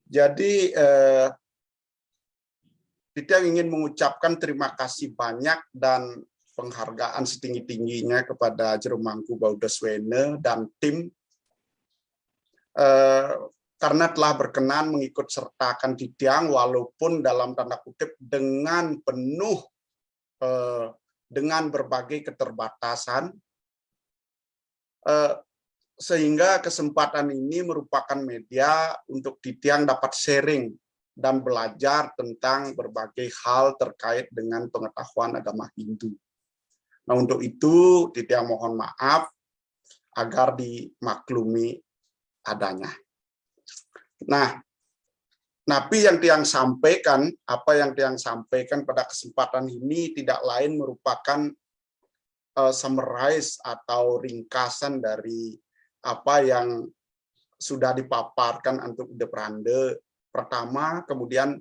Jadi kita ingin mengucapkan terima kasih banyak dan penghargaan setinggi-tingginya kepada Jero Mangku Baudeswene dan tim karena telah berkenan mengikut sertakan Titiang walaupun dalam tanda kutip dengan penuh dengan berbagai keterbatasan, sehingga kesempatan ini merupakan media untuk Titiang dapat sharing dan belajar tentang berbagai hal terkait dengan pengetahuan agama Hindu. Nah, untuk itu Titiang mohon maaf agar dimaklumi adanya. Nah, tapi yang Tiang sampaikan, apa yang Tiang sampaikan pada kesempatan ini tidak lain merupakan summarize atau ringkasan dari apa yang sudah dipaparkan untuk ide Prande pertama, kemudian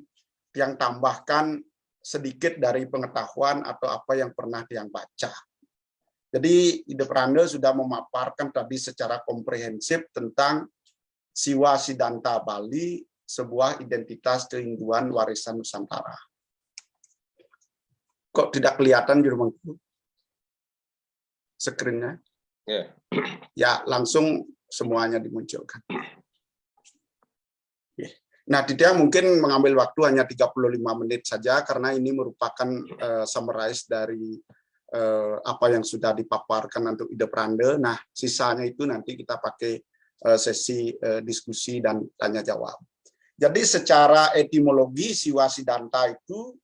Tiang tambahkan sedikit dari pengetahuan atau apa yang pernah Tiang baca. Jadi ide Prande sudah memaparkan tadi secara komprehensif tentang Siwa Siddhanta Bali, sebuah identitas kehinduan warisan Nusantara. Kok tidak kelihatan di rumah screen-nya? Yeah. Ya, langsung semuanya dimunculkan. Nah, Titiang mungkin mengambil waktu hanya 35 menit saja karena ini merupakan summarize dari apa yang sudah dipaparkan untuk ide Prande. Nah, sisanya itu nanti kita pakai sesi diskusi dan tanya jawab. Jadi secara etimologi Siwa Siddhanta itu,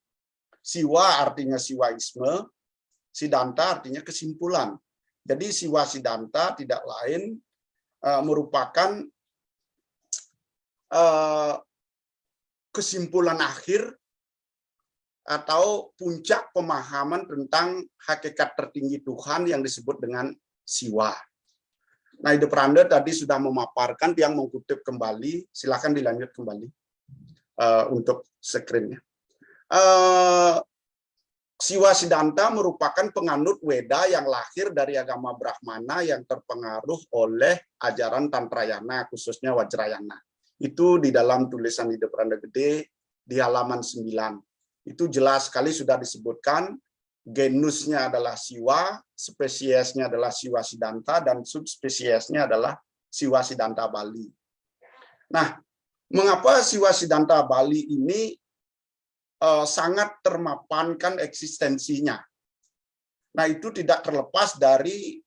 Siwa artinya siwaisme, Siddhanta artinya kesimpulan. Jadi Siwa Siddhanta tidak lain merupakan kesimpulan akhir atau puncak pemahaman tentang hakikat tertinggi Tuhan yang disebut dengan Siwa. Nah, ide Prande tadi sudah memaparkan, Tiang mengutip kembali, silakan dilanjut kembali untuk screen-nya. Siwa Siddhanta merupakan penganut Weda yang lahir dari agama Brahmana yang terpengaruh oleh ajaran Tantrayana, khususnya Wajrayana. Itu di dalam tulisan ide Prande Gede di halaman 9. Itu jelas sekali sudah disebutkan, genusnya adalah Siwa, spesiesnya adalah Siwa Siddhanta, dan subspesiesnya adalah Siwa Siddhanta Bali. Nah, mengapa Siwa Siddhanta Bali ini sangat termapankan eksistensinya? Nah, itu tidak terlepas dari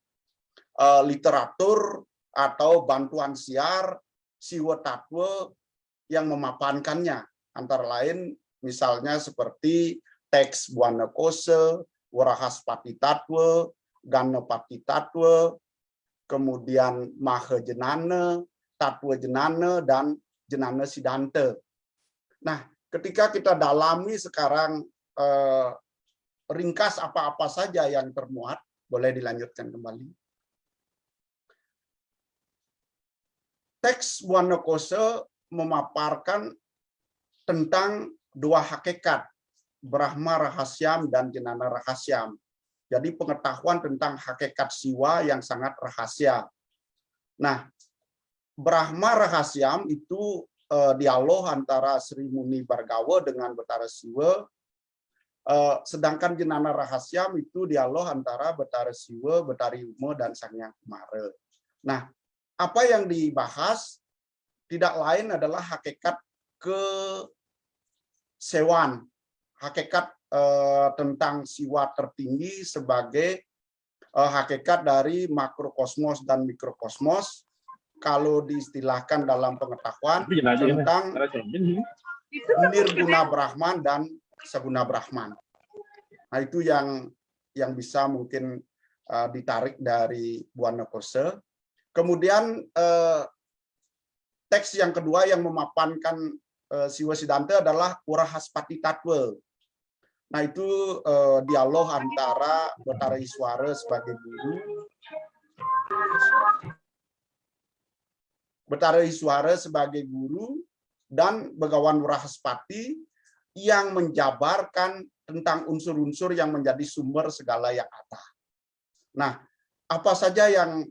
literatur atau bantuan siar Siwa Tatwa yang memapankannya. Antara lain misalnya seperti teks Buana Kose, Warahaspati Tatwa, Ganapati Tatwa, kemudian Maha Jenana, Tatwa Jenana, dan Jenana Siddhanta. Nah, ketika kita dalami sekarang ringkas apa-apa saja yang termuat, boleh dilanjutkan kembali. Teks Buana Kose memaparkan tentang dua hakikat, Brahma Rahasyam dan Jenana Rahasyam. Jadi pengetahuan tentang hakikat Siwa yang sangat rahasia. Nah, Brahma Rahasyam itu dialog antara Sri Muni Bhargawa dengan Betara Siwa, sedangkan Jenana Rahasyam itu dialog antara Betara Siwa, Betari Uma, dan Sang Hyang Kumara. Nah, apa yang dibahas tidak lain adalah hakikat kesewan, hakikat tentang Siwa tertinggi sebagai hakikat dari makrokosmos dan mikrokosmos, kalau diistilahkan dalam pengetahuan tentang Nirguna Brahman dan Saguna Brahman. Nah, itu yang bisa mungkin ditarik dari Buana Kose. Kemudian teks yang kedua yang memapankan Siwa Siddhanta adalah Warahaspati Tatwa. Nah, itu dialog antara Betara Iswara sebagai guru, Betara Iswara sebagai guru, dan Begawan Warahaspati yang menjabarkan tentang unsur-unsur yang menjadi sumber segala yang ada. Nah, apa saja yang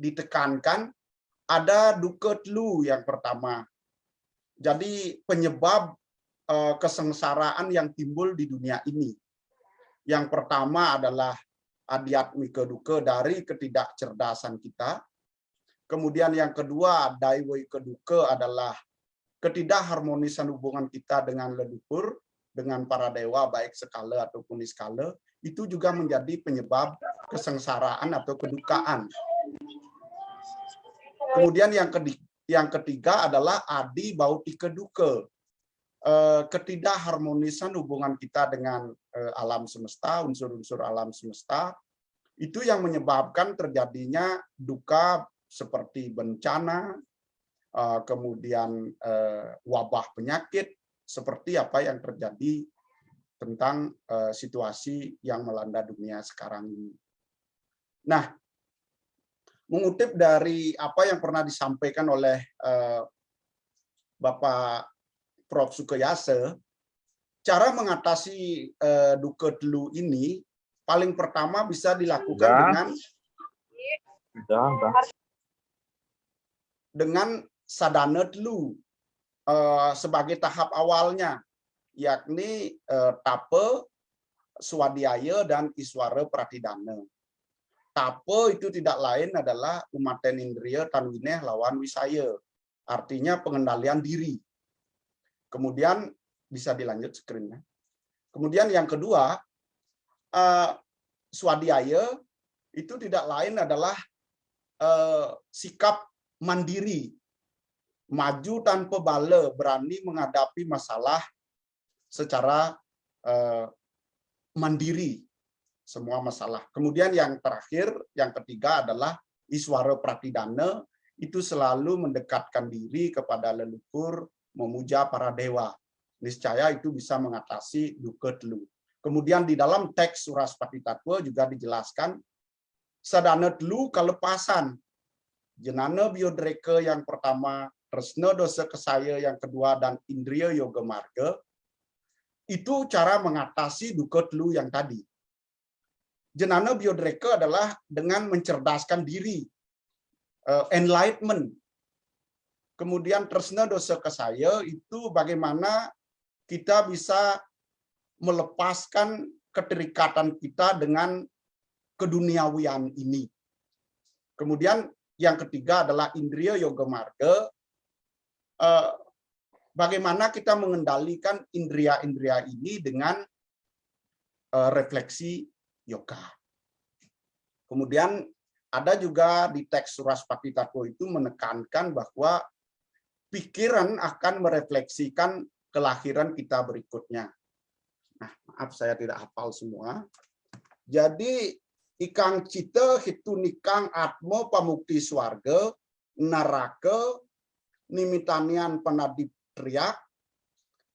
ditekankan Ada duka telu yang pertama. Jadi penyebab kesengsaraan yang timbul di dunia ini. Yang pertama adalah adiatmika duka dari ketidakcerdasan kita. Kemudian yang kedua, daiwika duka adalah ketidakharmonisan hubungan kita dengan leluhur, dengan para dewa baik skala ataupun niskala. Itu juga menjadi penyebab kesengsaraan atau kedukaan. Kemudian yang ketiga adalah adi bautika duka. Ketidakharmonisan hubungan kita dengan alam semesta, unsur-unsur alam semesta, itu yang menyebabkan terjadinya duka seperti bencana, kemudian wabah penyakit, seperti apa yang terjadi tentang situasi yang melanda dunia sekarang ini. Nah, mengutip dari apa yang pernah disampaikan oleh Bapak Prof. Sukeyase, cara mengatasi duka telu ini paling pertama bisa dilakukan dengan sadana telu sebagai tahap awalnya, yakni tape, swadhyaya, dan iswara pratidana. Tape itu tidak lain adalah umaten indriya tanwineh lawan wisaya, artinya pengendalian diri. Kemudian bisa dilanjut screen-nya. Kemudian yang kedua, swadhyaya itu tidak lain adalah sikap mandiri, maju tanpa bala, berani menghadapi masalah secara mandiri, semua masalah. Kemudian yang terakhir, yang ketiga adalah iswara pratidana, itu selalu mendekatkan diri kepada leluhur, memuja para dewa. Niscaya itu bisa mengatasi duka telu. Kemudian di dalam teks Suraspati Tattwa juga dijelaskan sadana telu kelepasan. Jenana biodreka yang pertama, tresna dosa kesaya yang kedua, dan indriya yoga marga, itu cara mengatasi duka telu yang tadi. Jenana biodreka adalah dengan mencerdaskan diri, enlightenment. Kemudian tresna dosa kesaya itu bagaimana kita bisa melepaskan keterikatan kita dengan keduniawian ini. Kemudian yang ketiga adalah indriya yoga marga. Bagaimana kita mengendalikan indria-indria ini dengan refleksi yoga. Kemudian ada juga di teks Suraspati Tattwa itu menekankan bahwa pikiran akan merefleksikan kelahiran kita berikutnya. Nah, maaf saya tidak hafal semua. Jadi ikang cita hitu nikang atmo pamukti swarga naraka nimitanian panadip triak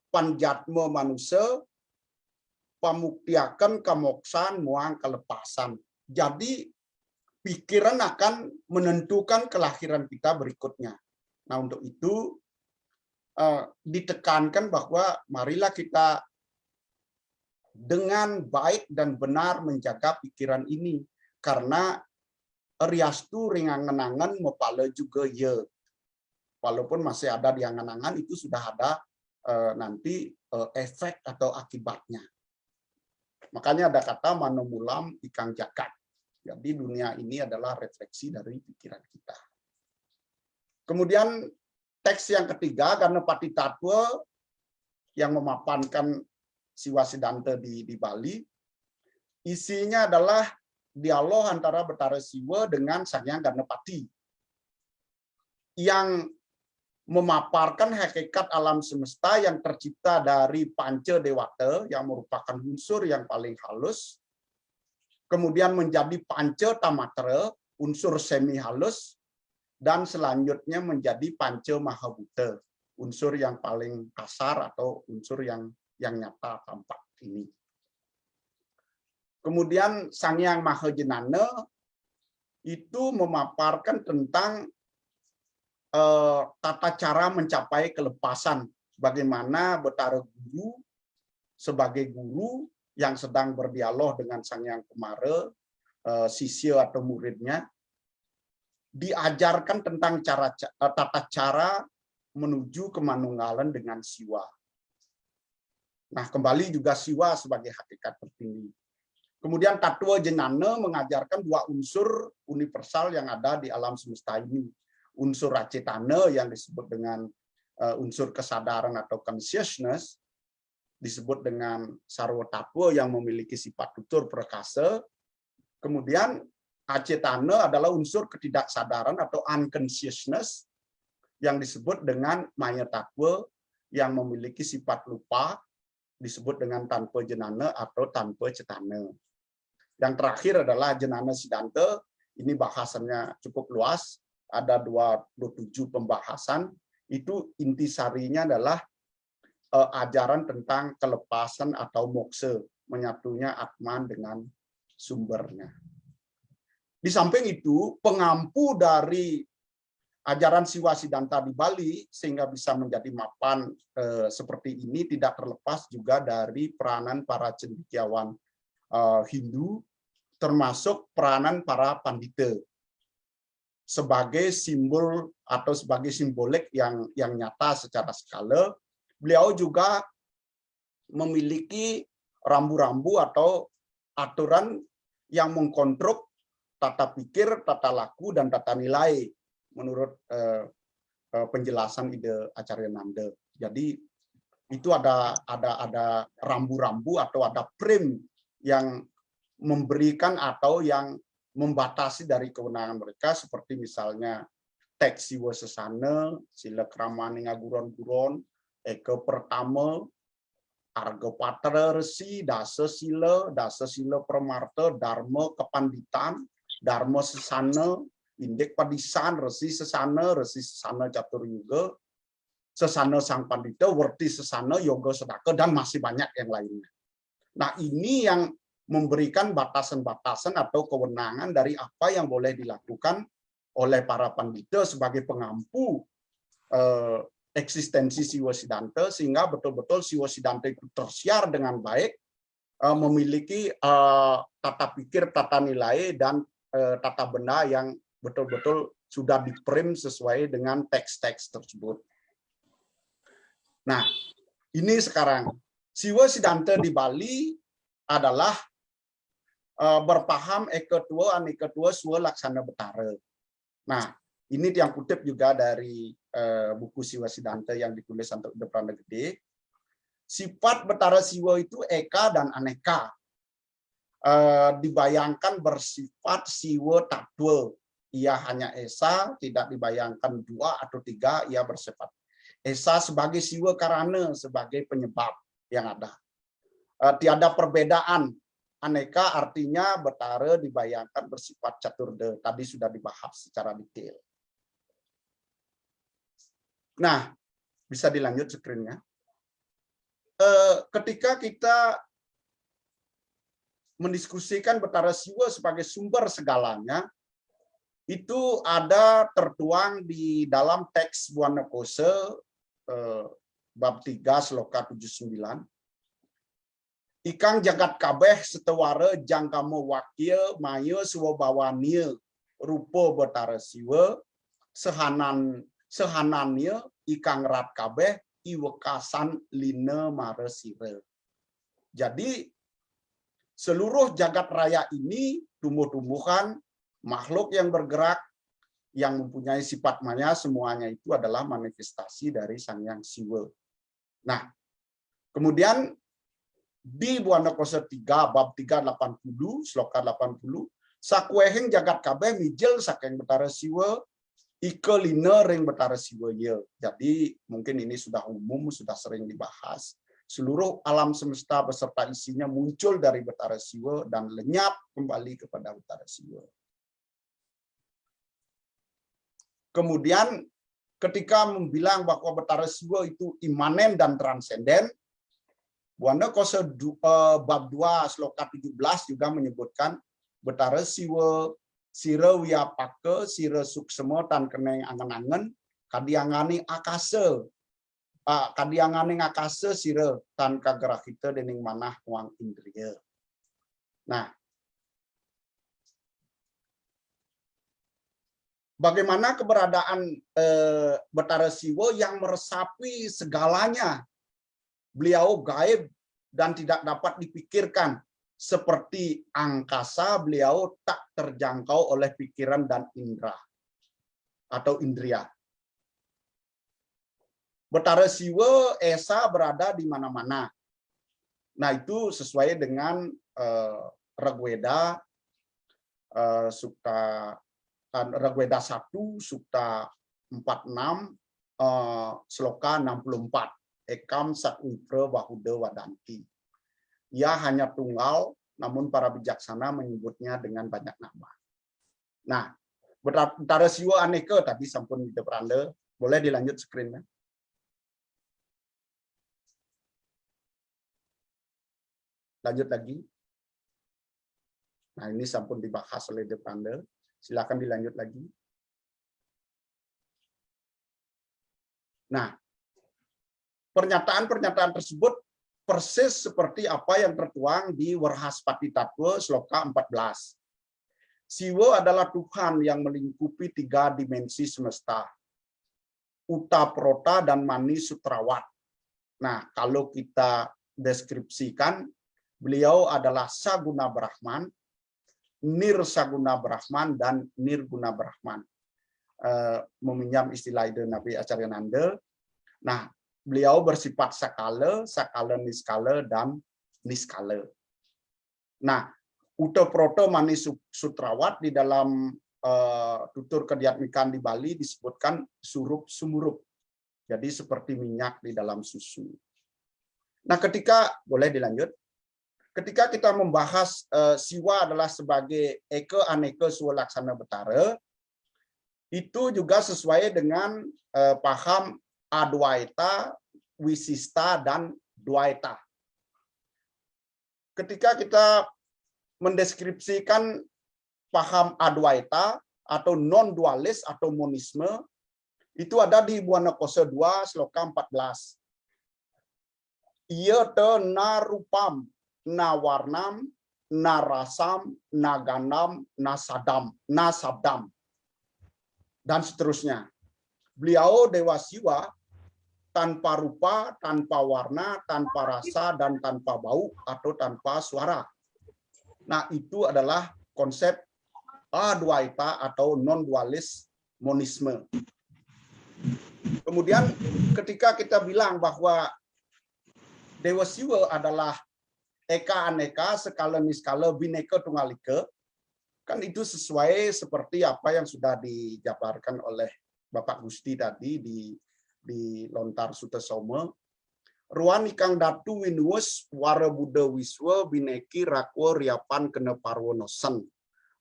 panjatmo manusia pamuktiakan kamoksan muang kelepasan. Jadi pikiran akan menentukan kelahiran kita berikutnya. Nah, untuk itu ditekankan bahwa marilah kita dengan baik dan benar menjaga pikiran ini, karena riastu ringangenangan mepala juga ya. Walaupun masih ada di angan-angan, itu sudah ada nanti efek atau akibatnya. Makanya ada kata manomulam ikang jagat. Jadi dunia ini adalah refleksi dari pikiran kita. Kemudian teks yang ketiga, Ganapati Tattwa yang memapankan Siwa Siddhanta di Bali, isinya adalah dialog antara Betara Siwa dengan Sang Hyang Ganapati yang memaparkan hakikat alam semesta yang tercipta dari panca dewata yang merupakan unsur yang paling halus, kemudian menjadi panca tamatra, unsur semi halus, dan selanjutnya menjadi panca mahabhuta, unsur yang paling kasar atau unsur yang nyata tampak ini. Kemudian Sang Hyang Mahajenana itu memaparkan tentang tata cara mencapai kelepasan, bagaimana Betara Guru sebagai guru yang sedang berdialog dengan Sang Hyang Kumara, sisya atau muridnya, diajarkan tentang tata cara menuju kemanunggalan dengan siwa. Nah, kembali juga siwa sebagai hakikat tertinggi. Kemudian Tattva Jnana mengajarkan dua unsur universal yang ada di alam semesta ini. Unsur acetana yang disebut dengan unsur kesadaran atau consciousness, disebut dengan sarwa tattva yang memiliki sifat tutur perkasa. Kemudian acetana adalah unsur ketidaksadaran atau unconsciousness yang disebut dengan maya tattva yang memiliki sifat lupa, disebut dengan tanpa jenana atau tanpa cetana. Yang terakhir adalah jenana siddhanta. Ini bahasannya cukup luas, ada 27 pembahasan. Itu intisarinya adalah ajaran tentang kelepasan atau moksa, menyatunya Atman dengan sumbernya. Di samping itu, pengampu dari ajaran Siwa Siddhanta di Bali sehingga bisa menjadi mapan seperti ini tidak terlepas juga dari peranan para cendekiawan Hindu, termasuk peranan para pandita sebagai simbol atau sebagai simbolik yang nyata secara skala. Beliau juga memiliki rambu-rambu atau aturan yang mengkonstruk tata pikir, tata laku, dan tata nilai menurut penjelasan ide Acarya Nanda. Jadi itu ada rambu-rambu atau ada frame yang memberikan atau yang membatasi dari kewenangan mereka, seperti misalnya teks siwa sesana, sila kramani ngaguron-guron, eke pertama, arga patra resi, dasa sila permarta, dharma kepanditan, dharma sesana, indek padisan, resi sesana catur yuga, sesana sang pandita, werti sesana, yoga sedaka, dan masih banyak yang lainnya. Nah, ini yang memberikan batasan-batasan atau kewenangan dari apa yang boleh dilakukan oleh para pandita sebagai pengampu eksistensi Siwa Siddhanta, sehingga betul-betul Siwa Siddhanta itu tersiar dengan baik, memiliki tata pikir, tata nilai, dan tata benda yang betul-betul sudah di-frame sesuai dengan teks-teks tersebut. Nah, ini sekarang Siwa Siddhanta di Bali adalah berpaham eka-tua, aneka-tua, suwa laksana betara. Nah, ini yang kutip juga dari buku Siwa Siddhanta yang ditulis untuk Uda Prana Gede. Sifat betara siwa itu eka dan aneka. Dibayangkan bersifat siwa tattva. Ia hanya esa, tidak dibayangkan dua atau tiga, ia bersifat esa sebagai siwa karana, sebagai penyebab yang ada. Tiada perbedaan. Aneka artinya betara dibayangkan bersifat caturda. Tadi sudah dibahas secara detail. Nah, bisa dilanjut screen-nya. Ketika kita mendiskusikan betara siwa sebagai sumber segalanya, itu ada tertuang di dalam teks Buana Kosa bab 3 sloka 79. Ikang jagat kabeh setewara jangkama wakil maya swabawanya rupa betara siwa sehanannya ikang rat kabeh iwekasan lina maresira. Jadi seluruh jagat raya ini tumbuh-tumbuhan, makhluk yang bergerak, yang mempunyai sifat maya, semuanya itu adalah manifestasi dari Sang Hyang Siwa. Nah, kemudian di Buana Kosa 3 bab 380 sloka 80, sakueheng jagat kabeh mijil saking betara siwa ike lina ring betara siwa ye. Jadi mungkin ini sudah umum, sudah sering dibahas. Seluruh alam semesta beserta isinya muncul dari betara siwa dan lenyap kembali kepada betara siwa. Kemudian ketika membilang bahwa betara siwa itu imanen dan transenden, Buana Kosa bab 2 sloka 17 juga menyebutkan betara siwa sira wiyapaka sira suksema tan keneng angen-angen kadiangani akasa kadiangani akasa sira tan kagerahita dening manah uang indriya. Nah, Bagaimana keberadaan Betara Siwa yang meresapi segalanya. Beliau gaib dan tidak dapat dipikirkan. Seperti angkasa, beliau tak terjangkau oleh pikiran dan indera atau indria. Betara Siwa Esa berada di mana-mana. Nah, itu sesuai dengan Rigveda Sukta Rigveda 1 Sukta 46 Sloka 64. Ekam Satwipra Bahuda Wadanti. Ia hanya tunggal, namun para bijaksana menyebutnya dengan banyak nama. Nah, Betara Siwa Aneka tadi sampun di depan Anda. Boleh dilanjut screen-nya. Lanjut lagi. Nah, ini sampun dibahas oleh depan Anda. Silakan dilanjut lagi. Nah, pernyataan-pernyataan tersebut persis seperti apa yang tertuang di Warhaspati Tattva Sloka 14. Siwa adalah Tuhan yang melingkupi 3 dimensi semesta. Utaprota dan Mani Sutrawat. Nah, kalau kita deskripsikan, beliau adalah Saguna Brahman, Nirsaguna Brahman, dan Nirguna Brahman. Meminjam istilah ide Nabi Acarya Nanda. Nah, beliau bersifat sakala, sakala niskala, dan niskala. Nah, Utaprota Mani Sutrawat di dalam tutur Kediatmikan di Bali disebutkan surup sumurup. Jadi seperti minyak di dalam susu. Nah, boleh dilanjut. Ketika kita membahas Siwa adalah sebagai Eka Aneka Swalaksana Betara, itu juga sesuai dengan paham Adwaita, Wisista, dan Dwaita. Ketika kita mendeskripsikan paham Adwaita atau non-dualis atau monisme, itu ada di Buana Kosa 2 Sloka 14. Ia te na rupam, na warnam, na rasam, na gandam, na sabdam, dan seterusnya. Beliau Dewa Siwa tanpa rupa, tanpa warna, tanpa rasa, dan tanpa bau atau tanpa suara. Nah, itu adalah konsep Adwaita atau non-dualis monisme. Kemudian ketika kita bilang bahwa Dewa Siwa adalah Eka Aneka, Sekala Niskala, Bineka Tunggal Ika, kan itu sesuai seperti apa yang sudah dijabarkan oleh Bapak Gusti tadi di Lontar Sutta Soma. Ruan ikang datu winuwes wara Buddha wiswa bineki rakwa riapan kena parwonosen.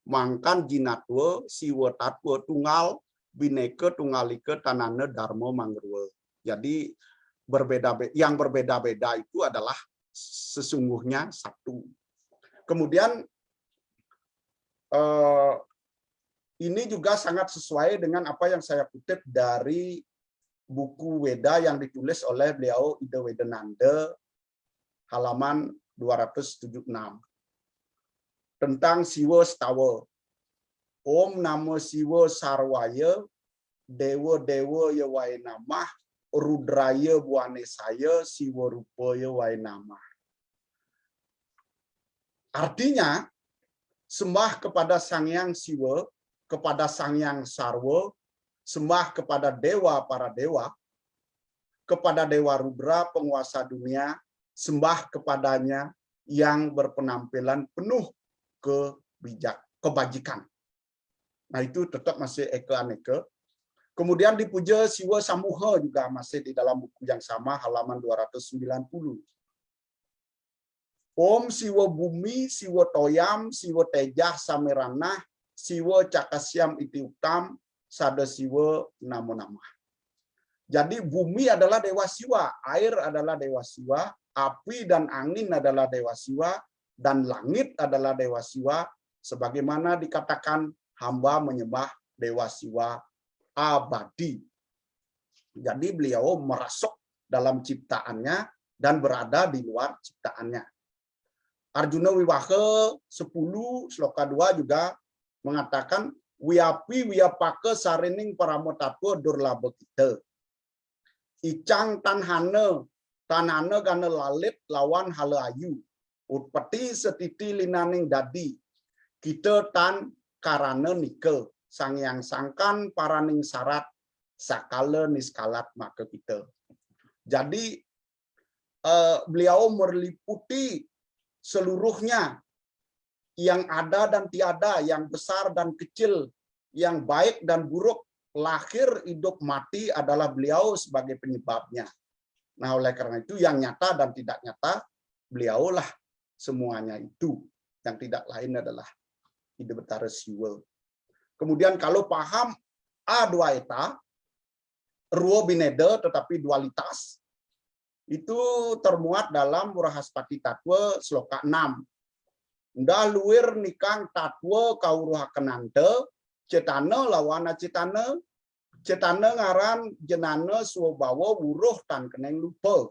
Mangkan jinatwa siwa tatwa tunggal bineka tunggalika tanana dharma mangrua. Jadi yang berbeda-beda itu adalah sesungguhnya satu. Kemudian ini juga sangat sesuai dengan apa yang saya kutip dari buku Weda yang ditulis oleh beliau Ida Wedananda halaman 276 tentang Siwa Stawa. Om Namo Siwa Sarwaya, Dewa Dewa ya wai namah, Rudraya buane saya, Siwa Rupa ya wai namah. Artinya, sembah kepada Sang Hyang Siwa, kepada Sang Hyang Sarwa, sembah kepada dewa para dewa, kepada Dewa Rudra penguasa dunia, sembah kepadanya yang berpenampilan penuh kebajikan. Nah, itu tetap masih Eka Aneka. Kemudian dipuja Siwa Samuha juga masih di dalam buku yang sama halaman 290. Om Siwa Bumi, Siwa Toyam, Siwa Tejah Sameranah, Siwa Cakasyam Iti Utam, Sada Siwa Namo-Nama. Jadi bumi adalah Dewa Siwa, air adalah Dewa Siwa, api dan angin adalah Dewa Siwa, dan langit adalah Dewa Siwa, sebagaimana dikatakan hamba menyembah Dewa Siwa abadi. Jadi beliau merasuk dalam ciptaannya dan berada di luar ciptaannya. Arjuna Wiwaha 10 Sloka 2 juga mengatakan Wiapi wiapaka sarining paramotatwa durlaba kita. Icang tanhana kana lalit lawan hala ayu. Utpati setiti linaning dadi. Kita tan karana nika. Sangyang sangkan paraning syarat sakala niskalat maka kita. Jadi beliau meliputi seluruhnya, yang ada dan tiada, yang besar dan kecil, yang baik dan buruk, lahir, hidup, mati adalah beliau sebagai penyebabnya. Nah, oleh karena itu yang nyata dan tidak nyata, beliaulah semuanya itu. Yang tidak lain adalah ide betara siwa. Kemudian kalau paham A2 eta, ruo bineda tetapi dualitas, itu termuat dalam Murahaspati Tatwa sloka 6. Nda luir nikang tatwa kauruha kenante, cetana lawana cetana, cetana ngaran jenana suwabawa wuruh tan keneng lupa.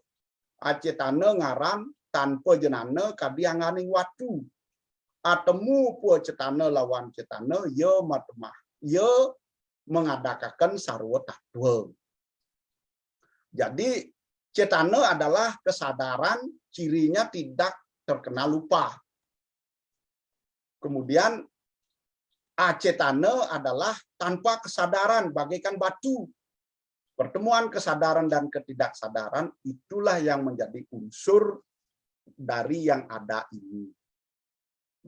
Acetana ngaran tanpa jenana kadianganing watu. Atemu pua cetana lawan cetana, ya matemah. Ya mengadakan sarwa tatwa. Jadi cetana adalah kesadaran, cirinya tidak terkena lupa. Kemudian acetana adalah tanpa kesadaran, bagaikan batu. Pertemuan kesadaran dan ketidaksadaran itulah yang menjadi unsur dari yang ada ini.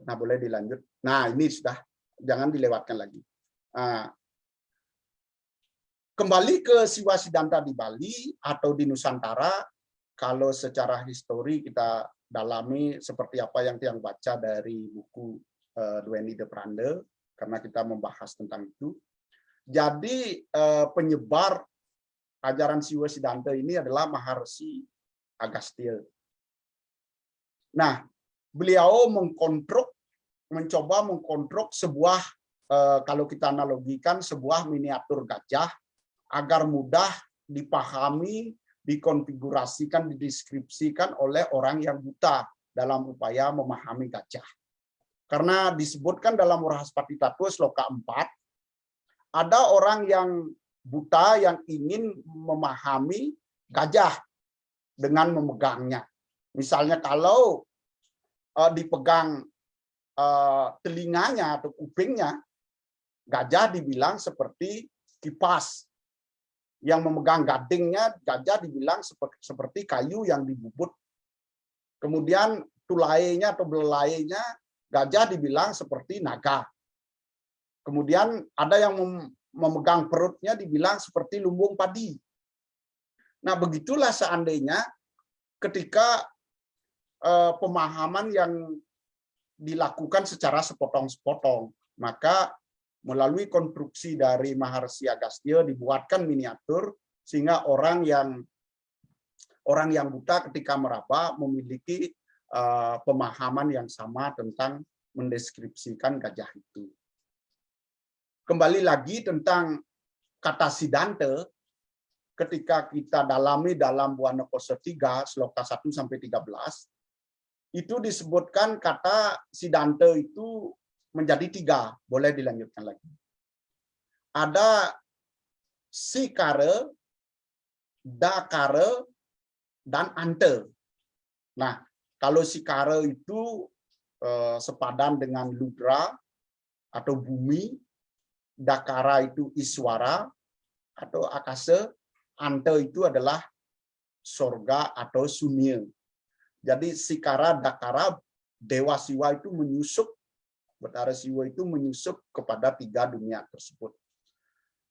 Nah, boleh dilanjut. Nah, ini sudah, jangan dilewatkan lagi. Kembali ke Siwa Siddhanta di Bali atau di Nusantara, kalau secara histori kita dalami seperti apa yang tiang baca dari buku Dueni de Prande, karena kita membahas tentang itu. Jadi penyebar ajaran Siwa Siddhanta ini adalah Maharsi Agastya. Nah, beliau mencoba mengkonstruk sebuah, kalau kita analogikan, sebuah miniatur gajah agar mudah dipahami, dikonfigurasikan, dideskripsikan oleh orang yang buta dalam upaya memahami gajah. Karena disebutkan dalam Murahaspati Tatwa sloka 4, ada orang yang buta yang ingin memahami gajah dengan memegangnya. Misalnya kalau dipegang telinganya atau kupingnya, gajah dibilang seperti kipas. Yang memegang gadingnya, gajah dibilang seperti kayu yang dibubut. Kemudian tulainya atau belalainya, gajah dibilang seperti naga. Kemudian ada yang memegang perutnya dibilang seperti lumbung padi. Nah, begitulah seandainya ketika pemahaman yang dilakukan secara sepotong-sepotong, maka melalui konstruksi dari Maharsi Agastya dibuatkan miniatur sehingga orang yang buta ketika meraba memiliki pemahaman yang sama tentang mendeskripsikan gajah itu. Kembali lagi tentang kata Siddhanta, ketika kita dalami dalam Buana Kosa 3, sloka 1 sampai 13, itu disebutkan kata Siddhanta itu menjadi 3. Boleh dilanjutkan lagi. Ada sikara, dakara, dan anta. Nah, kalau sikara itu sepadan dengan ludra atau bumi, dakara itu iswara atau akasa, anta itu adalah sorga atau sunya. Jadi sikara, dakara, dewa siwa itu menyusup, betara siwa itu menyusup kepada 3 dunia tersebut.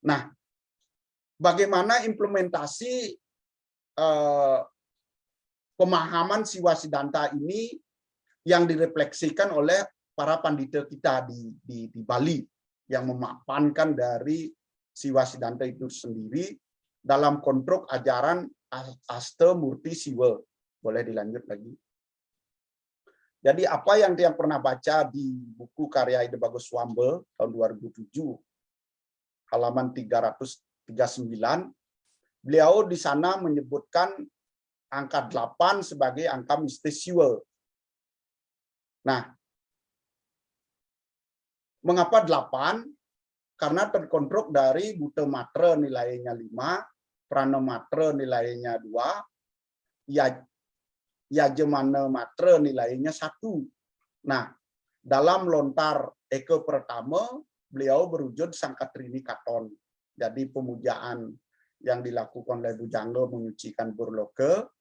Nah, bagaimana implementasi pemahaman Siwa Siddhanta ini yang direfleksikan oleh para pandita kita di Bali yang memapankan dari Siwa Siddhanta itu sendiri dalam konstruk ajaran Asta Murti Siwa. Boleh dilanjut lagi. Jadi apa yang dia pernah baca di buku karya Ida Bagus Swamba tahun 2007, halaman 339, beliau di sana menyebutkan angka 8 sebagai angka mistis Siwa. Nah, mengapa 8? karena terkonstruk dari Buta Matra nilainya 5, Prana Matra nilainya 2, Yajemana Matra nilainya 1. Nah, dalam lontar Eka pertama, beliau berwujud Sangkatrini Katon. Jadi pemujaan yang dilakukan oleh Bujangga menyucikan Burloke,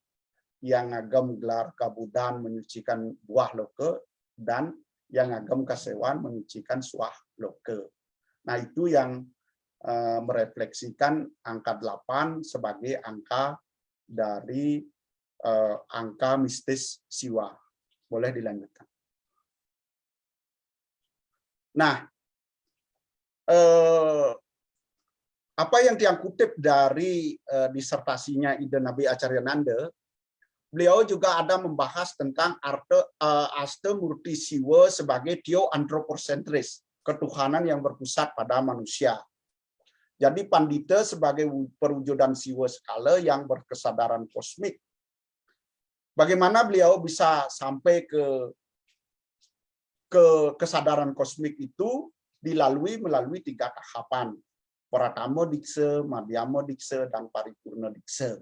yang ngagem gelar Kabudan menyucikan buah loke, dan yang ngagem Kasewan menyucikan suah loke. Nah, itu yang merefleksikan angka 8 sebagai angka dari angka mistis Siwa. Boleh dilanjutkan. Nah, apa yang Tiang kutip dari disertasinya Ida Nabi Acaryananda, beliau juga ada membahas tentang Asta Murti Siwa sebagai tio antroposentris, ketuhanan yang berpusat pada manusia. Jadi Pandita sebagai perwujudan Siwa skala yang berkesadaran kosmik. Bagaimana beliau bisa sampai ke kesadaran kosmik itu melalui 3 tahapan. Pratama Diksa, Madhyama Diksa, dan Paripurna Diksa.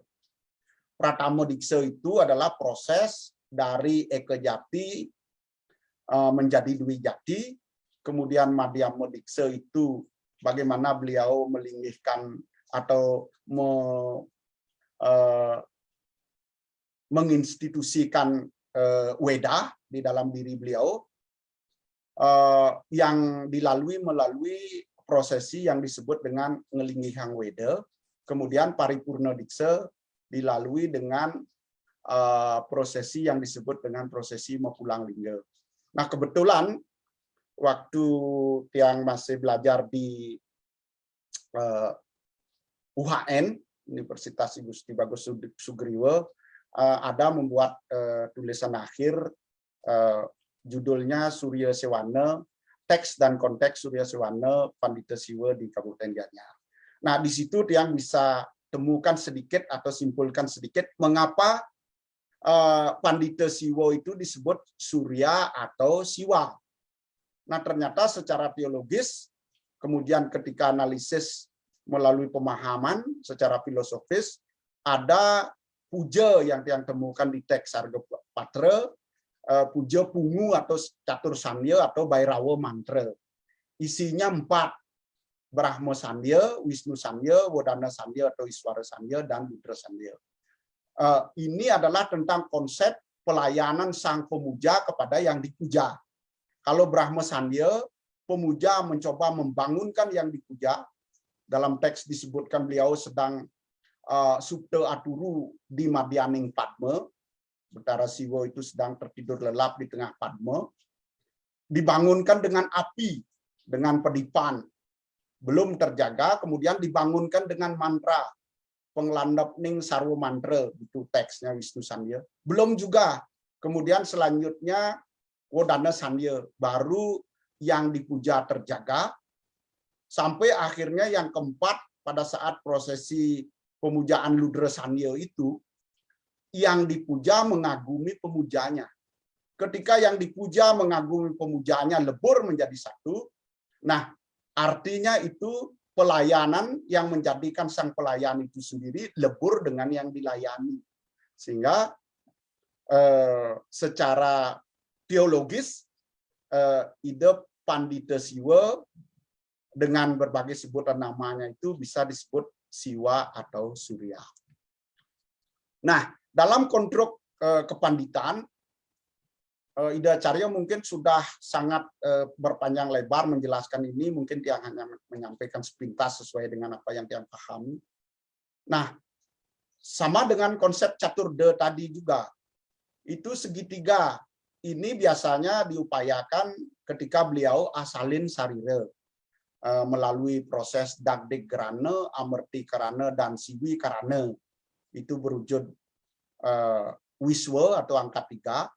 Pratama Diksa itu adalah proses dari Eka Jati menjadi Dwi Jati. Kemudian Madhyama Diksa itu bagaimana beliau melingihkan atau menginstitusikan Weda di dalam diri beliau, yang melalui prosesi yang disebut dengan ngelingihang Weda. Kemudian Paripurna Diksa dilalui dengan prosesi yang disebut dengan prosesi Mapulang Lingga. Nah, kebetulan waktu Tiang masih belajar di UHN, Universitas Gusti Bagus Sugriwa, ada membuat tulisan akhir judulnya Surya Sewana, teks dan konteks Surya Sewana Pandita Siwa di Kabupaten Gianyar. Nah, di situ Tiang bisa temukan sedikit atau simpulkan sedikit mengapa Pandita Siwa itu disebut Surya atau Siwa. Nah, ternyata secara teologis, kemudian ketika analisis melalui pemahaman secara filosofis, ada puja yang temukan di teks Sarga Patra, puja pungu atau catur sandya atau Bairawa mantra. Isinya 4, Brahma Sandya, Wisnu Sandya, Wadana Sandya atau Iswara Sandya, dan Budra Sandya. Ini adalah tentang konsep pelayanan sang pemuja kepada yang dipuja. Kalau Brahma Sandya, pemuja mencoba membangunkan yang dipuja. Dalam teks disebutkan beliau sedang Supta Aturu di Madyaning Padma. Betara Siwa itu sedang tertidur lelap di tengah Padma. Dibangunkan dengan api, dengan pedipan. Belum terjaga, kemudian dibangunkan dengan mantra. Penglandap ning sarwa mantra, itu teksnya Wisnu Sandya. Belum juga. Kemudian selanjutnya Wadana Sandya, baru yang dipuja terjaga, sampai akhirnya yang keempat pada saat prosesi pemujaan Ludra Sandya itu, yang dipuja mengagumi pemujanya. Ketika yang dipuja mengagumi pemujanya lebur menjadi satu, nah artinya itu pelayanan yang menjadikan sang pelayan itu sendiri lebur dengan yang dilayani. Sehingga secara teologis, ide Pandita Siwa dengan berbagai sebutan namanya itu bisa disebut Siwa atau Surya. Nah, dalam konstruk kepanditan, Ida Carya mungkin sudah sangat berpanjang lebar menjelaskan ini, mungkin dia hanya menyampaikan sepintas sesuai dengan apa yang dia pahami. Nah, sama dengan konsep Caturda tadi juga, itu segitiga ini biasanya diupayakan ketika beliau asalin sarira melalui proses Dagdik Karana, Amerti Karana, dan Siwi Karana. Itu berwujud Wiswa atau angka 3.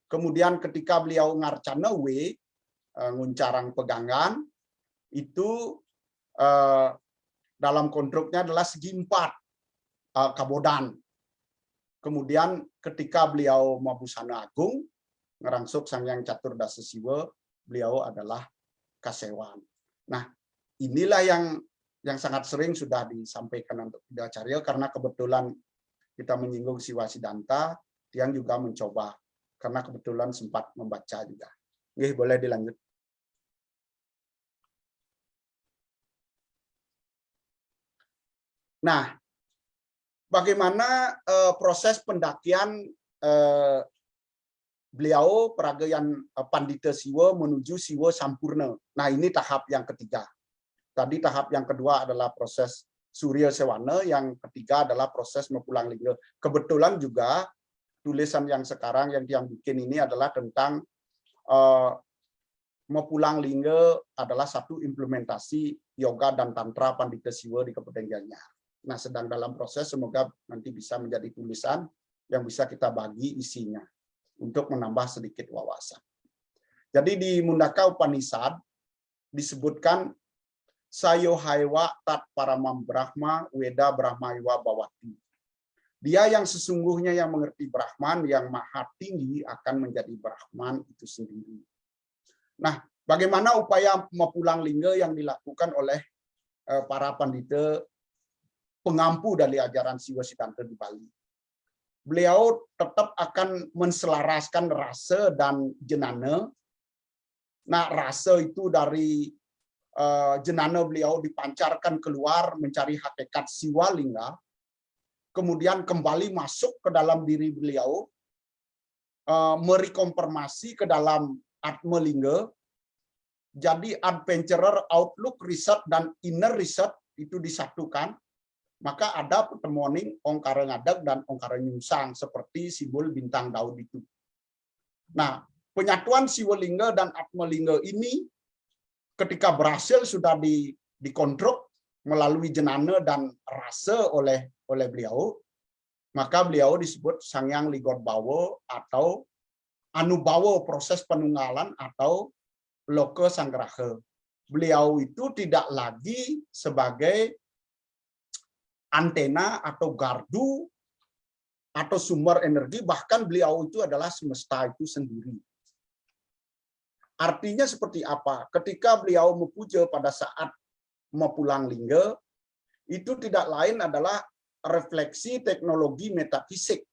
Kemudian ketika beliau ngarcana nguncarang pegangan, itu dalam konstruknya adalah segi 4 kabodan. Kemudian ketika beliau Mabusana Agung, ngerangsuk Sang Hyang Catur Dasa Siwa, beliau adalah Kasewan. Nah, inilah yang sangat sering sudah disampaikan untuk Acarya, karena kebetulan kita menyinggung Siwa Siddhanta, Tiang juga mencoba karena kebetulan sempat membaca juga. Oke, boleh dilanjut. Nah, bagaimana proses pendakian beliau Pragayan Pandita Siwa menuju Siwa Sampurna. Nah, ini tahap yang ketiga. Tadi tahap yang kedua adalah proses Surya Sewana, yang ketiga adalah proses Mepulang Lingga. Kebetulan juga tulisan yang sekarang yang bikin ini adalah tentang Mepulang Lingga adalah satu implementasi yoga dan tantra Pandita Siwa di Kabupaten Gianyar. Nah, sedang dalam proses, semoga nanti bisa menjadi tulisan yang bisa kita bagi isinya untuk menambah sedikit wawasan. Jadi di Mundaka Upanishad disebutkan Sayo Haiwa Tat Paramam Brahma Weda Brahmaywa Bawati. Dia yang sesungguhnya yang mengerti Brahman, yang maha tinggi akan menjadi Brahman itu sendiri. Nah, bagaimana upaya Mepulang Lingga yang dilakukan oleh para pandita pengampu dari ajaran Siwa Siddhanta di Bali? Beliau tetap akan menselaraskan rasa dan jenana. Nah, rasa itu dari jenana beliau dipancarkan keluar mencari hakikat Siwa Lingga, kemudian kembali masuk ke dalam diri beliau, merekonfirmasi ke dalam Atma Lingga. Jadi adventurer, outlook, riset, dan inner riset itu disatukan. Maka ada pertemuan Ongkara Ngadag dan Ongkara Nyungsang seperti simbol bintang Daud itu. Nah, penyatuan Siwa Lingga dan Atma Lingga ini ketika berhasil sudah dikontrol melalui jenana dan rasa oleh beliau, maka beliau disebut Sangyang Ligot Bawa atau Anubawa, proses penunggalan atau Loka Sanggraha. Beliau itu tidak lagi sebagai antena atau gardu atau sumber energi, bahkan beliau itu adalah semesta itu sendiri. Artinya seperti apa? Ketika beliau mepuja pada saat Mepulang Lingga, itu tidak lain adalah refleksi teknologi metafisik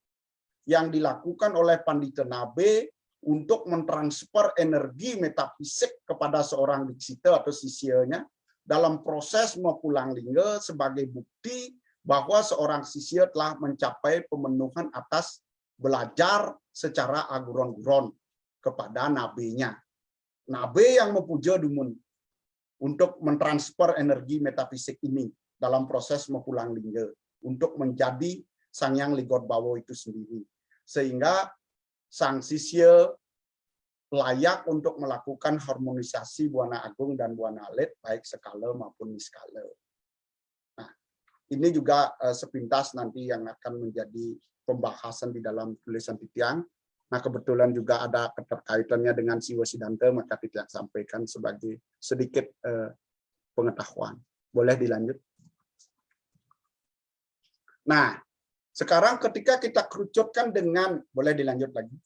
yang dilakukan oleh Pandita Nabe untuk mentransfer energi metafisik kepada seorang diksita atau sisianya dalam proses Mepulang Lingga sebagai bukti bahwa seorang sisya telah mencapai pemenuhan atas belajar secara aguron-guron kepada nabinya. Nabi yang mepuja dumun untuk mentransfer energi metafisik ini dalam proses Mepulang Lingga untuk menjadi Sangyang Ligot Bawa itu sendiri. Sehingga sang sisya layak untuk melakukan harmonisasi Buana Agung dan Buana Alit baik skala maupun niskala. Ini juga sepintas nanti yang akan menjadi pembahasan di dalam tulisan Titiang. Nah, kebetulan juga ada keterkaitannya dengan Siwa Siddhanta, maka Titiang sampaikan sebagai sedikit pengetahuan. Boleh dilanjut? Nah, sekarang ketika kita kerucutkan dengan, boleh dilanjut lagi?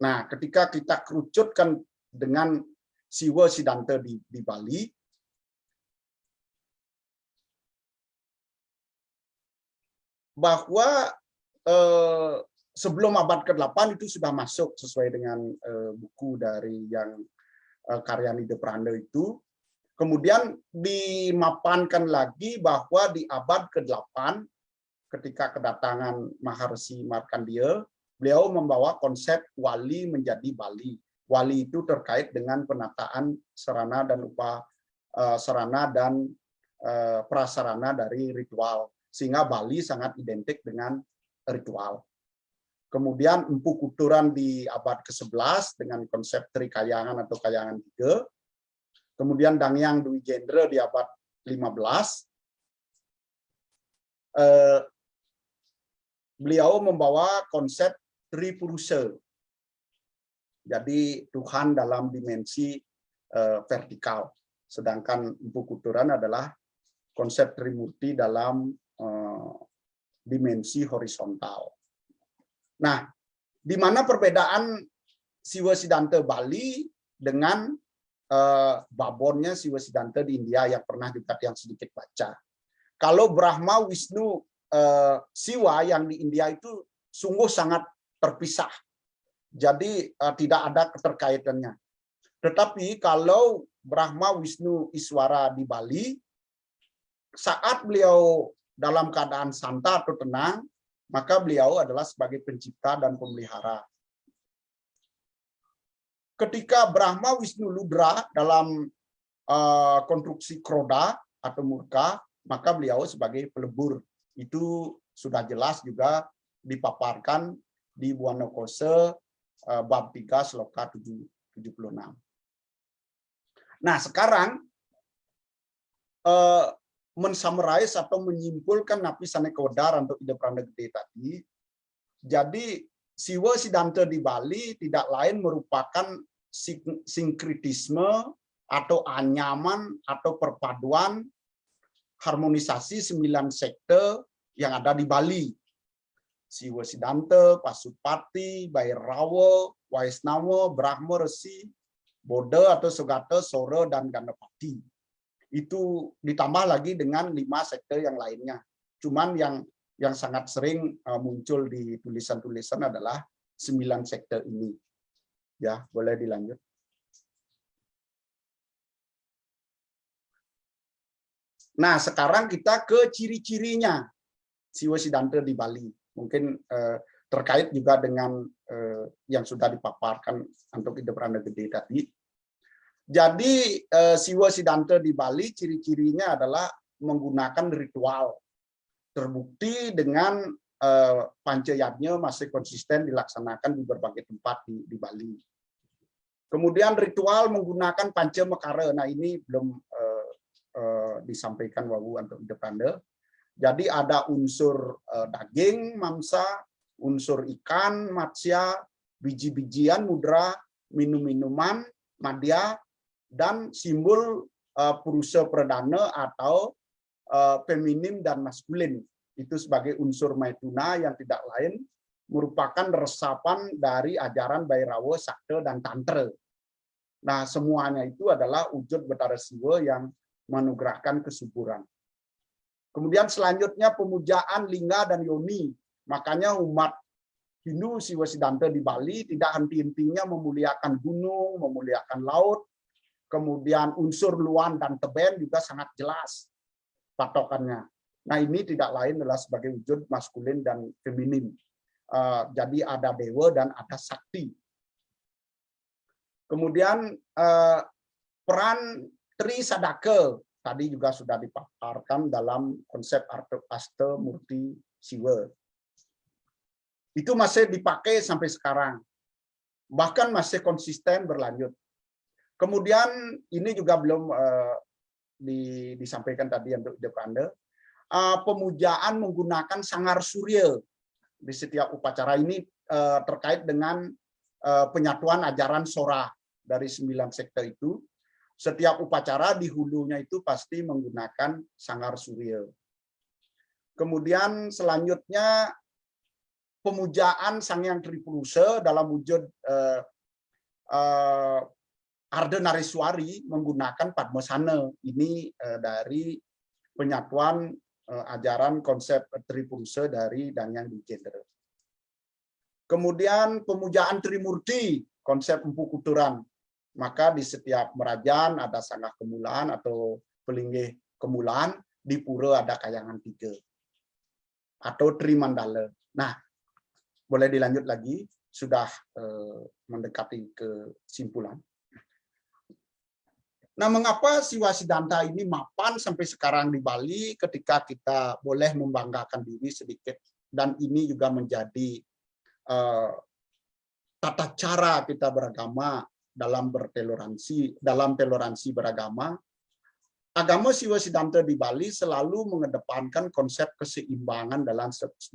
Nah, ketika kita kerucutkan dengan Siwa Siddhanta di Bali, bahwa sebelum abad ke-8 itu sudah masuk sesuai dengan buku dari yang karya Nida Pranda itu. Kemudian dimapankan lagi bahwa di abad ke-8 ketika kedatangan Maharsi Markandeya, beliau membawa konsep wali menjadi Bali. Wali itu terkait dengan penataan sarana dan sarana dan prasarana dari ritual. Sehingga Bali sangat identik dengan ritual. Kemudian Empu Kuturan di abad ke-11 dengan konsep Trikayangan atau Kayangan 3. Kemudian Dangyang Dwi Jendra di abad 15. Beliau membawa konsep Tripurusa. Jadi Tuhan dalam dimensi vertikal. Sedangkan Empu Kuturan adalah konsep Trimurti dalam dimensi horizontal. Nah, di mana perbedaan Siwa Siddhanta Bali dengan babonnya Siwa Siddhanta di India yang pernah juga yang sedikit baca. Kalau Brahma, Wisnu, Siwa yang di India itu sungguh sangat terpisah. Jadi tidak ada keterkaitannya. Tetapi kalau Brahma, Wisnu, Iswara di Bali, saat beliau dalam keadaan santa atau tenang, maka beliau adalah sebagai pencipta dan pemelihara. Ketika Brahma, Wisnu, Ludra dalam konstruksi kroda atau murka, maka beliau sebagai pelebur. Itu sudah jelas juga dipaparkan di Buana Kose bab 3 sloka 76. Nah, sekarang mensummarize atau menyimpulkan Napi Sanekodar untuk Ida Prana Gede tadi. Jadi Siwa Siddhanta di Bali tidak lain merupakan sinkritisme atau anyaman atau perpaduan harmonisasi 9 sekte yang ada di Bali. Siwa Siddhanta, Pasupati, Bhairawa, Vaisnava, Brahma, Resi, Bodha atau Sugata, Sora, dan Ganapati. Itu ditambah lagi dengan 5 sekte yang lainnya. Cuman yang sangat sering muncul di tulisan-tulisan adalah 9 sekte ini. Ya, boleh dilanjut. Nah, sekarang kita ke ciri-cirinya Siwa Siddhanta di Bali. Mungkin terkait juga dengan yang sudah dipaparkan untuk Ida Prana Gede tadi. Jadi Siwa Siddhanta di Bali ciri-cirinya adalah menggunakan ritual. Terbukti dengan Pancayatnya masih konsisten dilaksanakan di berbagai tempat di Bali. Kemudian ritual menggunakan Panca Mekara. Nah, ini belum disampaikan Wawu untuk Ida Prana. Jadi ada unsur daging, mamsa, unsur ikan, matsya, biji-bijian, mudra, minum-minuman, madya, dan simbol purusa perdana atau feminim dan maskulin. Itu sebagai unsur maituna yang tidak lain merupakan resapan dari ajaran Bhairawa, Sakta, dan Tantra. Nah, semuanya itu adalah wujud Betara Siwa yang menugerahkan kesuburan. Kemudian selanjutnya pemujaan lingga dan yoni. Makanya umat Hindu Siwa Siddhanta di Bali tidak henti-hentinya memuliakan gunung, memuliakan laut. Kemudian unsur luan dan teben juga sangat jelas patokannya. Nah, ini tidak lain adalah sebagai wujud maskulin dan feminim. Jadi ada dewa dan ada sakti. Kemudian peran Tri Sadaka tadi juga sudah dipaparkan dalam konsep Asta Murti Siwa. Itu masih dipakai sampai sekarang. Bahkan masih konsisten berlanjut. Kemudian ini juga belum disampaikan tadi untuk Ida Prana. Pemujaan menggunakan sangar surya di setiap upacara ini terkait dengan penyatuan ajaran Sora dari 9 sekte itu. Setiap upacara di hulunya itu pasti menggunakan sangar surya. Kemudian selanjutnya pemujaan Sang Hyang Tripurusa dalam wujud Ardhanariswari menggunakan Padmasana. Ini dari penyatuan ajaran konsep Tripurusa dari Danyang Dijendra. Kemudian pemujaan Trimurti, konsep Empu Kuturan. Maka di setiap merajan ada sanggah kemulaan atau pelinggih kemulaan, di pura ada kayangan 3 atau Trimandala. Nah, boleh dilanjut lagi, sudah mendekati kesimpulan. Nah, mengapa Siwa Siddhanta ini mapan sampai sekarang di Bali ketika kita boleh membanggakan diri sedikit, dan ini juga menjadi tata cara kita beragama dalam toleransi beragama. Agama Siwa Siddhanta di Bali selalu mengedepankan konsep keseimbangan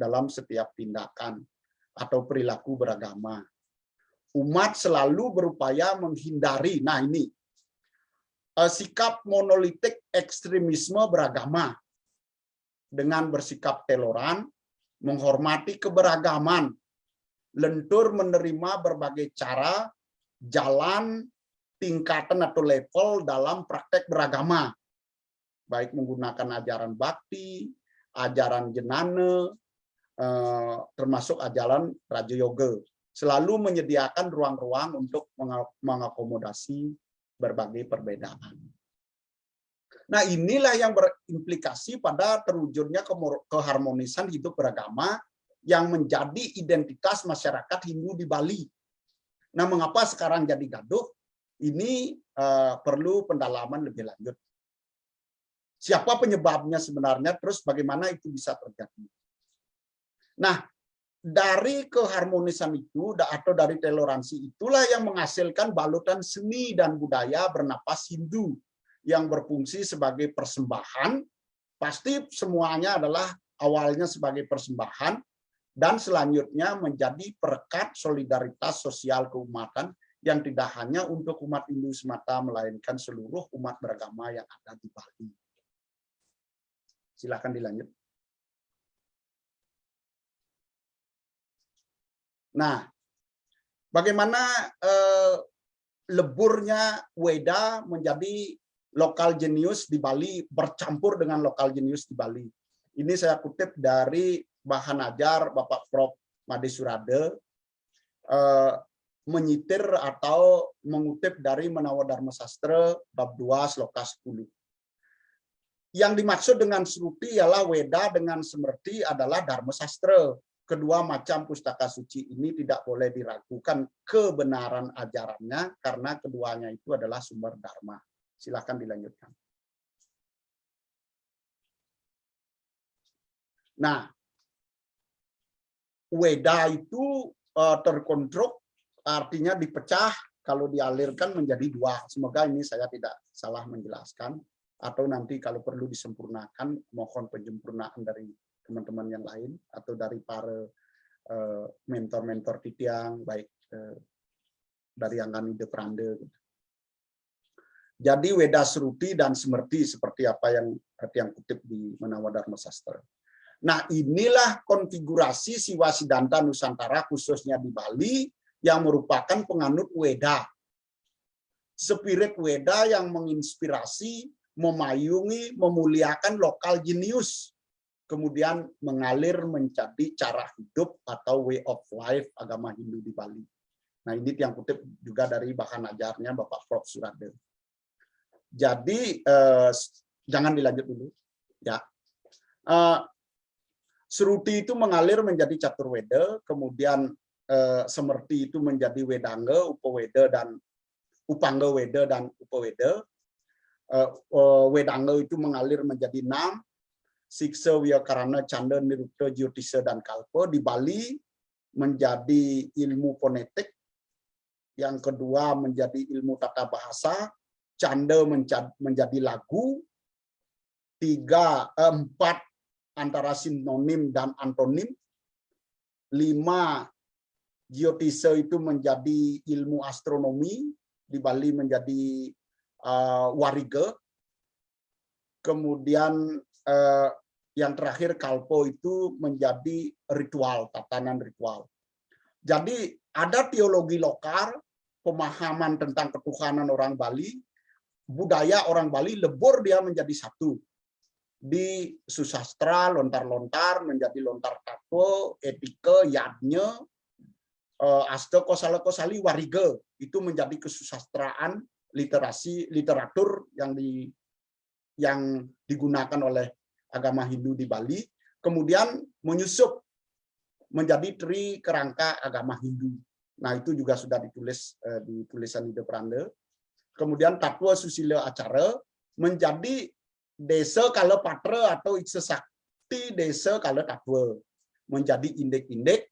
dalam setiap tindakan atau perilaku beragama. Umat selalu berupaya menghindari, nah ini, sikap monolitik ekstremisme beragama dengan bersikap toleran, menghormati keberagaman, lentur menerima berbagai cara, jalan, tingkatan atau level dalam praktek beragama, baik menggunakan ajaran bakti, ajaran jenana, termasuk ajaran Raja Yoga, selalu menyediakan ruang-ruang untuk mengakomodasi berbagai perbedaan. Nah, inilah yang berimplikasi pada terwujudnya keharmonisan hidup beragama yang menjadi identitas masyarakat Hindu di Bali. Nah, mengapa sekarang jadi gaduh? Ini perlu pendalaman lebih lanjut. Siapa penyebabnya sebenarnya, terus bagaimana itu bisa terjadi? Nah, dari keharmonisan itu atau dari toleransi itulah yang menghasilkan balutan seni dan budaya bernapas Hindu yang berfungsi sebagai persembahan. Pasti semuanya adalah awalnya sebagai persembahan dan selanjutnya menjadi perekat solidaritas sosial keumatan yang tidak hanya untuk umat Hindu semata, melainkan seluruh umat beragama yang ada di Bali. Silakan dilanjut. Nah, bagaimana leburnya Weda menjadi lokal jenius di Bali, bercampur dengan lokal jenius di Bali. Ini saya kutip dari bahan ajar Bapak Prof. Made Surade, menyitir atau mengutip dari Menawa Dharma Sastra bab 2 sloka 10. Yang dimaksud dengan Sruti ialah Weda dengan Semerti adalah Dharma Sastra. Kedua macam pustaka suci ini tidak boleh diragukan kebenaran ajarannya karena keduanya itu adalah sumber dharma. Silakan dilanjutkan. Nah, Weda itu terkonstruk, artinya dipecah kalau dialirkan menjadi dua. Semoga ini saya tidak salah menjelaskan, atau nanti kalau perlu disempurnakan, mohon penyempurnaan dari teman-teman yang lain atau dari para mentor-mentor Titiang, baik dari Angkani de Prande. Jadi Weda Sruti dan Semerti seperti apa yang kutip di Menawa Dharma Sastra. Nah, inilah konfigurasi Siwa Siddhanta Nusantara khususnya di Bali yang merupakan penganut Weda. Spirit Weda yang menginspirasi, memayungi, memuliakan lokal jenius, kemudian mengalir menjadi cara hidup atau way of life agama Hindu di Bali. Nah, ini yang kutip juga dari bahan ajarnya Bapak Prof. Surade. Jadi jangan dilanjut dulu, ya. Sruti itu mengalir menjadi Caturweda, kemudian Semerti itu menjadi Wedanga, Upaweda dan Upangga Weda dan Upaweda. Wedanga itu mengalir menjadi 6, Siksa, Wiyakarana, Canda, Nirupta, Jyotisa, dan Kalpa. Di Bali menjadi ilmu fonetik, yang kedua menjadi ilmu tata bahasa, Canda menjadi lagu, 4 antara sinonim dan antonim, 5 Jyotisa itu menjadi ilmu astronomi, di Bali menjadi wariga, kemudian yang terakhir Kalpo itu menjadi ritual, tatanan ritual. Jadi ada teologi lokal, pemahaman tentang ketuhanan orang Bali, budaya orang Bali lebur dia menjadi satu. Di susastra, lontar-lontar menjadi lontar tato, etika, yadnya, asta kosala-kosali, wariga, itu menjadi kesusastraan, literasi, literatur yang digunakan oleh agama Hindu di Bali, kemudian menyusup menjadi tri kerangka agama Hindu. Nah, itu juga sudah ditulis di tulisan Ide Pranda. Kemudian Tatwa Susila Acara menjadi desa kala patra atau iksa sakti desa kala tatwa, menjadi indek-indek.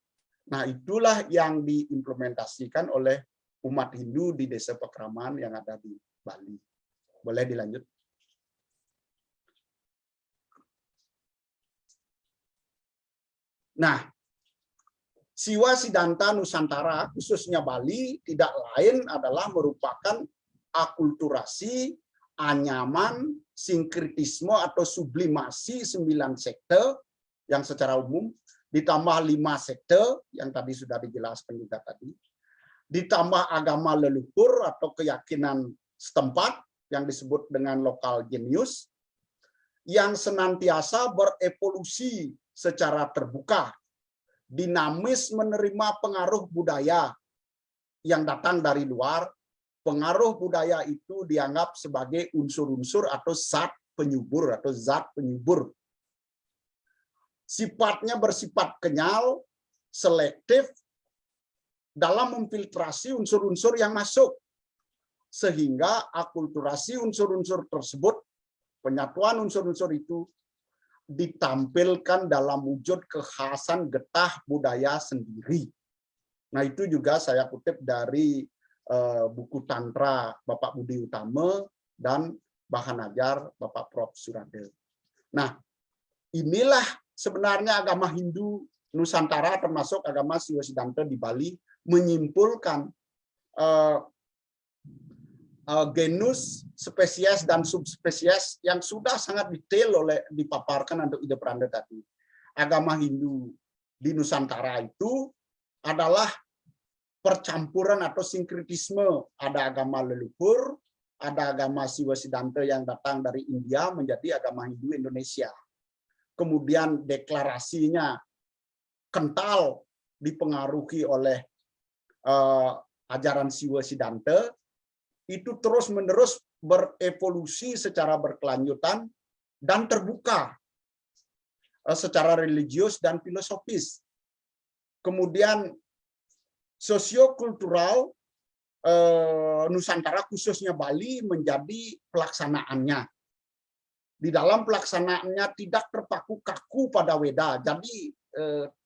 Nah, itulah yang diimplementasikan oleh umat Hindu di desa Pekraman yang ada di Bali. Boleh dilanjut? Nah, Siwa Siddhanta Nusantara, khususnya Bali, tidak lain adalah merupakan akulturasi, anyaman, sinkritisme atau sublimasi 9 sekte yang secara umum, ditambah 5 sekte yang tadi sudah dijelaskan juga tadi. ditambah agama leluhur atau keyakinan setempat yang disebut dengan lokal genius, yang senantiasa berevolusi secara terbuka, dinamis menerima pengaruh budaya yang datang dari luar. Pengaruh budaya itu dianggap sebagai unsur-unsur atau zat penyubur Sifatnya bersifat kenyal, selektif dalam memfiltrasi unsur-unsur yang masuk, sehingga akulturasi unsur-unsur tersebut, penyatuan unsur-unsur itu ditampilkan dalam wujud kekhasan getah budaya sendiri. Nah, itu juga saya kutip dari buku Tantra Bapak Budi Utama dan Bahan Ajar Bapak Prof. Suradil. Nah, inilah sebenarnya agama Hindu Nusantara termasuk agama Siwa Siddhanta di Bali menyimpulkan genus, spesies, dan subspesies yang sudah sangat detail dipaparkan untuk Ida Pranda tadi. Agama Hindu di Nusantara itu adalah percampuran atau sinkretisme. Ada agama leluhur, ada agama Siwa Siddhanta yang datang dari India menjadi agama Hindu Indonesia. Kemudian deklarasinya kental dipengaruhi oleh ajaran Siwa Siddhanta, itu terus-menerus berevolusi secara berkelanjutan dan terbuka secara religius dan filosofis. Kemudian sosiokultural Nusantara khususnya Bali menjadi pelaksanaannya. Di dalam pelaksanaannya tidak terpaku kaku pada Weda, jadi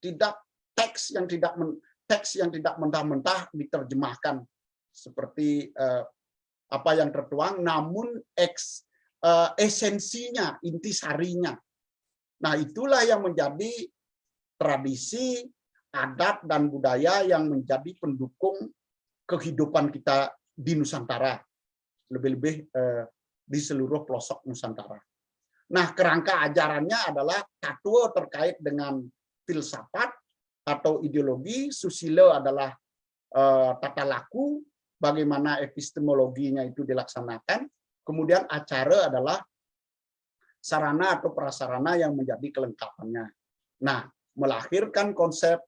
tidak teks yang tidak mentah-mentah diterjemahkan seperti apa yang tertuang, namun esensinya, intisarinya. Nah, itulah yang menjadi tradisi, adat, dan budaya yang menjadi pendukung kehidupan kita di Nusantara, lebih-lebih di seluruh pelosok Nusantara. Nah, kerangka ajarannya adalah tatua terkait dengan filsafat atau ideologi, susila adalah tata laku, bagaimana epistemologinya itu dilaksanakan, kemudian acara adalah sarana atau prasarana yang menjadi kelengkapannya. Nah, melahirkan konsep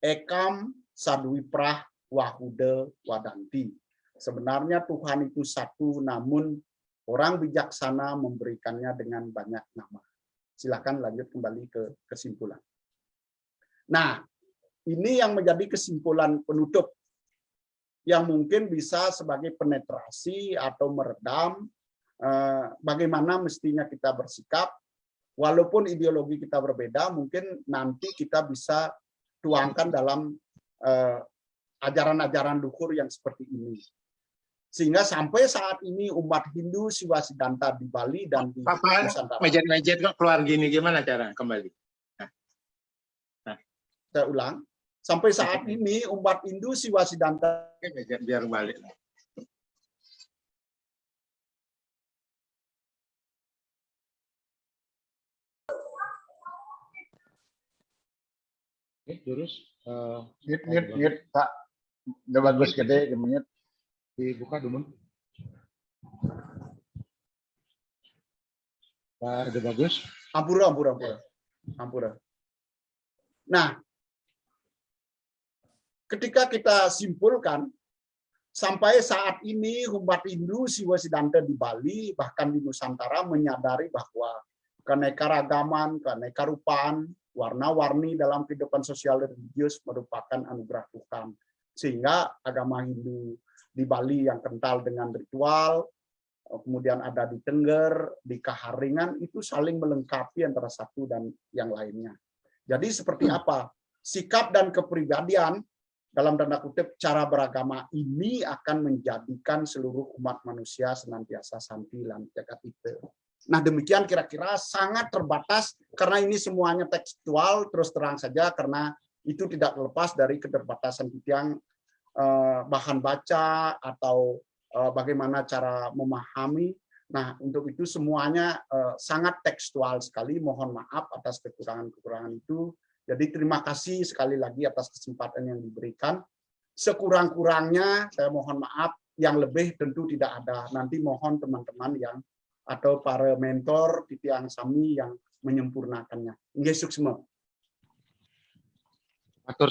ekam sadwiprah wahuda wadanti. Sebenarnya Tuhan itu satu, namun orang bijaksana memberikannya dengan banyak nama. Silakan lanjut kembali ke kesimpulan. Nah, ini yang menjadi kesimpulan penutup yang mungkin bisa sebagai penetrasi atau meredam bagaimana mestinya kita bersikap. Walaupun ideologi kita berbeda, mungkin nanti kita bisa tuangkan dalam ajaran-ajaran luhur yang seperti ini. Sehingga sampai saat ini umat Hindu Siwa Siddhanta di Bali dan di Nusantara. Mejet-mejet kok keluar gini, gimana cara kembali? Saya ulang. Sampai saat ini umat Hindu Siwa Siddhanta biar balik. Terus mute Pak. Udah bagus gede mute. Dibuka dulu. Pak, udah bagus. Ampura. Nah, ketika kita simpulkan, sampai saat ini umat Hindu Siwa Siddhanta di Bali, bahkan di Nusantara menyadari bahwa keanekaragaman, keanekarupaan, warna-warni dalam kehidupan sosial religius merupakan anugerah Tuhan. Sehingga agama Hindu di Bali yang kental dengan ritual, kemudian ada di Tengger, di Kaharingan, itu saling melengkapi antara satu dan yang lainnya. Jadi seperti apa? Sikap dan kepribadian dalam tanda kutip cara beragama ini akan menjadikan seluruh umat manusia senantiasa santi lan jagat itu. Nah, demikian kira-kira sangat terbatas karena ini semuanya tekstual, terus terang saja karena itu tidak terlepas dari keterbatasan yang bahan baca atau bagaimana cara memahami. Nah, untuk itu semuanya sangat tekstual sekali. Mohon maaf atas kekurangan-kekurangan itu. Jadi terima kasih sekali lagi atas kesempatan yang diberikan. Sekurang-kurangnya saya mohon maaf, yang lebih tentu tidak ada. Nanti mohon teman-teman yang atau para mentor di tiang sami yang menyempurnakannya. Nggih suksma.